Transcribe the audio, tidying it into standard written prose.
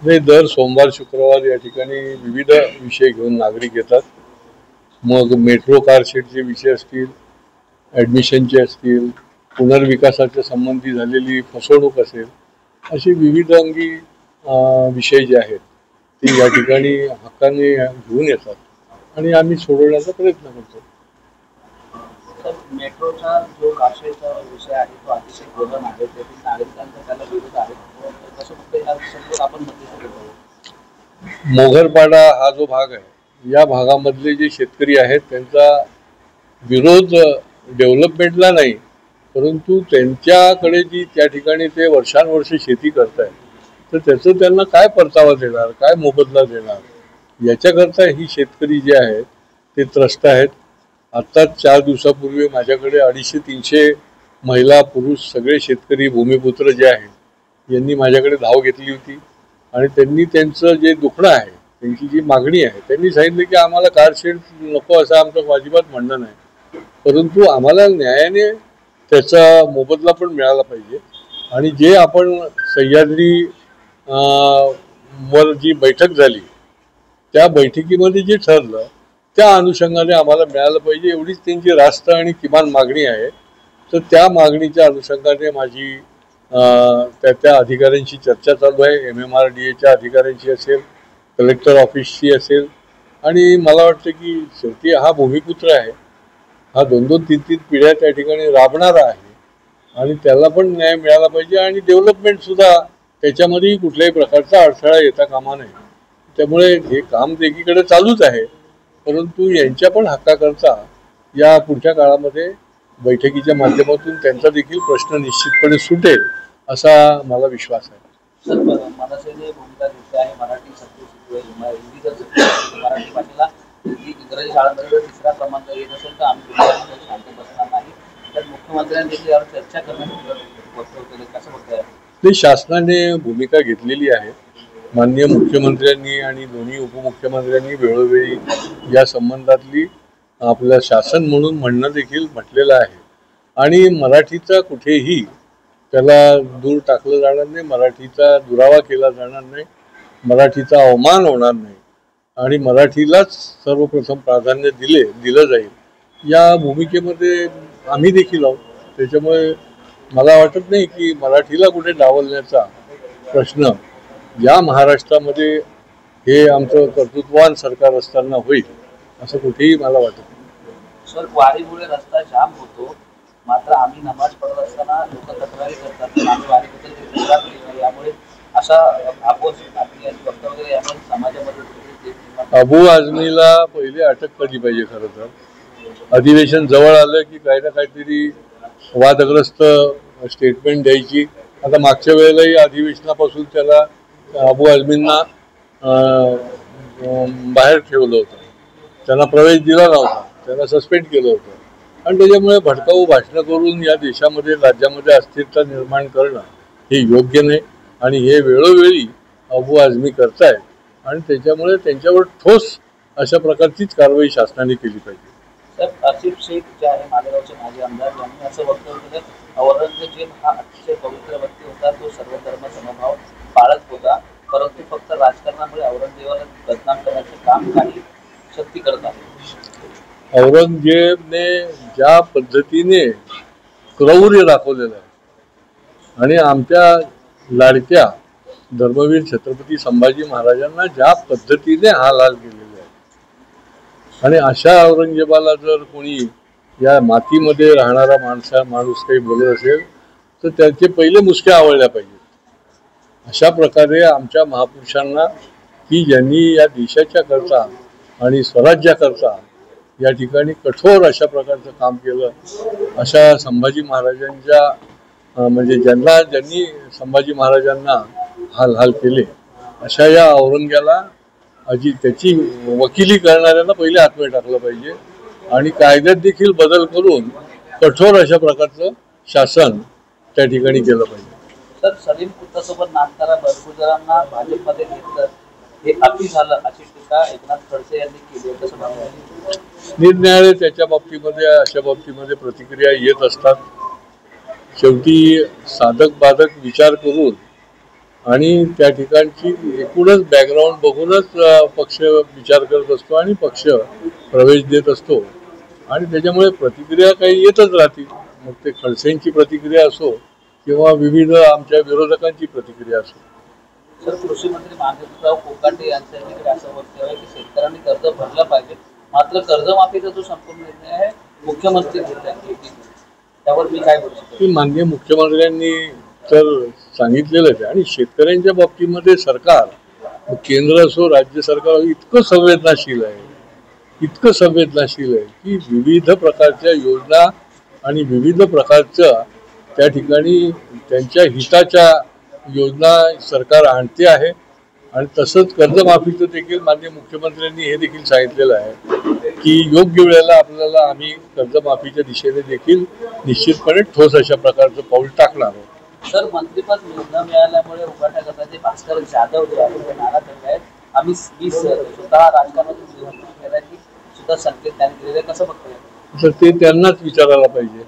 नाही, दर सोमवार शुक्रवार या ठिकाणी विविध विषय घेऊन नागरिक येतात. मग मेट्रो कार शेडचे विषय असतील, ॲडमिशनचे असतील, पुनर्विकासाच्या संबंधी झालेली फसवणूक असेल, असे विविध अंगी विषय जे आहेत ते या ठिकाणी हक्काने घेऊन येतात आणि आम्ही सोडवण्याचा प्रयत्न करतो. मेट्रोचा जो कारशेडचा विषय आहे तो अतिशय गहन आहे, त्यातील नागरिकांचा त्याला विरोध आहे. कसं फक्त आपण मोगरपाडा हा जो भाग आहे, या भागामधले जे शेतकरी आहेत त्यांचा विरोध डेव्हलपमेंटला नाही, परंतु त्यांच्याकडे जी त्या ठिकाणी ते वर्षानुवर्षे शेती करतायत, तर त्याचं त्यांना काय परतावा देणार, काय मोबदला देणार, याच्याकरता ही शेतकरी जे आहेत ते त्रस्त आहेत. आत्ताच 4 दिवसापूर्वी माझ्याकडे 250-300 महिला पुरुष सगळे शेतकरी भूमिपुत्र जे आहेत यांनी माझ्याकडे धाव घेतली होती आणि त्यांनी त्यांचं जे दुखणं आहे, त्यांची जी मागणी आहे, त्यांनी सांगितलं की आम्हाला कारशेड नको असं आमचं अजिबात म्हणणं नाही, परंतु आम्हाला न्यायाने त्याचा मोबदला पण मिळाला पाहिजे. आणि जे आपण सह्याद्री वर जी बैठक झाली त्या बैठकीमध्ये जे ठरलं त्या अनुषंगाने आम्हाला मिळालं पाहिजे, एवढीच त्यांची रास्त आणि किमान मागणी आहे. तर त्या मागणीच्या अनुषंगाने माझी त्या अधिकाऱ्यांशी चर्चा चालू आहे. MMRDAच्या अधिकाऱ्यांशी असेल, कलेक्टर ऑफिसशी असेल, आणि मला वाटतं की शेवटी हा भूमिपुत्र आहे, हा 2-2-3-3 पिढ्या त्या ठिकाणी राबणारा आहे आणि त्याला पण न्याय मिळाला पाहिजे आणि डेव्हलपमेंटसुद्धा त्याच्यामध्येही कुठल्याही प्रकारचा अडथळा येता कामा नये. त्यामुळे हे काम एकीकडे चालूच आहे, परंतु यांच्या पण हक्काकरता या पुढच्या काळामध्ये बैठकीच्या माध्यमातून त्यांचा देखील प्रश्न निश्चितपणे सुटेल असा मला विश्वास आहे. सर, मनसेने भूमिका घेतली आहे, मराठी सक्ती हिंदी जर मराठी भाषेला इंग्रजी शाळांमध्ये तिसरा क्रमांक येत असेल तर आम्ही शांत बसणार नाही. तर मुख्यमंत्र्यांनी देखील यावर चर्चा करण्यासाठी वक्तव्य केले, कसं बघताय? शासनाने भूमिका घेतलेली आहे. माननीय मुख्यमंत्र्यांनी आणि दोन्ही उपमुख्यमंत्र्यांनी वेळोवेळी या संबंधातली आपलं शासन म्हणून म्हणणं देखील म्हटलेलं आहे आणि मराठीचा कुठेही त्याला दूर टाकलं जाणार नाही, मराठीचा दुरावा केला जाणार नाही, मराठीचा अवमान होणार नाही आणि मराठीलाच सर्वप्रथम प्राधान्य दिलं जाईल, या भूमिकेमध्ये आम्ही देखील आहोत. त्याच्यामुळे मला वाटत नाही की मराठीला कुठे डावलण्याचा प्रश्न या महाराष्ट्रामध्ये हे आमचं कर्तृत्ववान सरकार असताना होईल असं कुठेही मला वाटत नाही. सर, वारीमुळे रस्ता जाम होतो, मात्र आम्ही नमाज पडत असताना लोक तक्रारी करतात, यामुळे अशा वक्तव्य यामुळे समाजामध्ये अबू आझमीला पहिले अटक केली पाहिजे. खरं तर अधिवेशन जवळ आलं की काही ना काहीतरी वादग्रस्त स्टेटमेंट द्यायची. आता मागच्या वेळेलाही अधिवेशनापासून त्याला अबू आझमींना बाहेर ठेवलं होतं, त्यांना प्रवेश दिला नव्हता, त्यांना सस्पेंड केलं होतं आणि त्याच्यामुळे भडकाऊ भाषणं करून या देशामध्ये राज्यामध्ये अस्थिरता निर्माण करणं हे योग्य नाही आणि हे वेळोवेळी अबू आझमी करतायत आणि त्याच्यामुळे त्यांच्यावर ठोस अशा प्रकारचीच कारवाई शासनाने केली पाहिजे. सर, आसिफ शेख जे आहे मालेगावचे माजी आमदार, यांनी असं वक्तव्य केलं, औरंगजेब हा अतिशय पवित्र व्यक्ती होता, तो सर्व धर्म समभाव पाळत होता, परंतु फक्त राजकारणामुळे औरंगजेबाला बदनाम करण्याचे काम काही शक्ती करत आहे. औरंगजेबने ज्या पद्धतीने क्रौर्य दाखवलेलं आहे आणि आमच्या लाडक्या धर्मवीर छत्रपती संभाजी महाराजांना ज्या पद्धतीने हाल केलेले आहे आणि अशा औरंगजेबाला जर कोणी या मातीमध्ये राहणारा माणूस काही बोलत असेल तर त्याचे पहिले मुसक्या आवळल्या पाहिजेत. अशा प्रकारे आमच्या महापुरुषांना की ज्यांनी या देशाच्या करता आणि स्वराज्याकरता या ठिकाणी कठोर अशा प्रकारचं काम केलं, अशा संभाजी महाराजांच्या म्हणजे ज्यांनी संभाजी महाराजांना हाल केले, अशा या औरंग्याला त्याची वकिली करणाऱ्यांना पहिले आत्मे टाकलं पाहिजे आणि कायद्यात देखील बदल करून कठोर अशा प्रकारचं शासन त्या ठिकाणी केलं पाहिजे. सर, सलीम कुत्तासोबत नाचणाऱ्या बरगुजरांना भाजपमध्ये घेतलं हे अति झालं अशी टीका एकनाथ खडसे यांनी केली, कसं बघायला? निरनिराळे त्याच्या बाबतीमध्ये अशा बाबतीमध्ये प्रतिक्रिया येत असतात. शेवटी साधक बाधक विचार करून आणि त्या ठिकाणची एकूणच बॅकग्राऊंड बघूनच पक्ष विचार करत असतो आणि पक्ष प्रवेश देत असतो आणि त्याच्यामुळे प्रतिक्रिया काही येतच राहतील. मग ते खडसेंची प्रतिक्रिया असो किंवा विविध आमच्या विरोधकांची प्रतिक्रिया असो. सर, कृषी मंत्री माधवराव कोकाटे यांच्या तिकडे असं वक्तव्य आहे की शेतकऱ्यांनी कर्ज भरलं पाहिजे, मात्र कर्जमाफीचा जो संपूर्ण निर्णय आहे मुख्यमंत्री घेत आहेत. त्यावर मी काय बोलू शकतो? की माननीय मुख्यमंत्र्यांनी तर सांगितलेलंच आहे आणि शेतकऱ्यांच्या बाबतीमध्ये सरकार केंद्र असो राज्य सरकार इतकं संवेदनशील आहे, इतकं संवेदनशील आहे की विविध प्रकारच्या योजना आणि विविध प्रकारच्या त्या ठिकाणी त्यांच्या हिताच्या योजना सरकार आणते आहे. आणि तसंच कर्जमाफीचं देखील माननीय मुख्यमंत्र्यांनी हे देखील सांगितलेलं आहे की योग्य वेळेला आपल्याला आम्ही कर्जमाफीच्या दिशेने देखील निश्चितपणे ठोस अशा प्रकारचं पाऊल टाकणार आहोत. सर, मंत्रिपद न मिळाल्यामुळे उभाट्या गटाचे भास्कर जाधव जे आहेत ते नाराज झाले आहेत. आम्ही स्वतः राजकारणातून निवडणूक केल्याची सुद्धा संकेत त्यांनी दिलेले, कसं बघतोय? तर ते त्यांनाच विचारायला पाहिजे.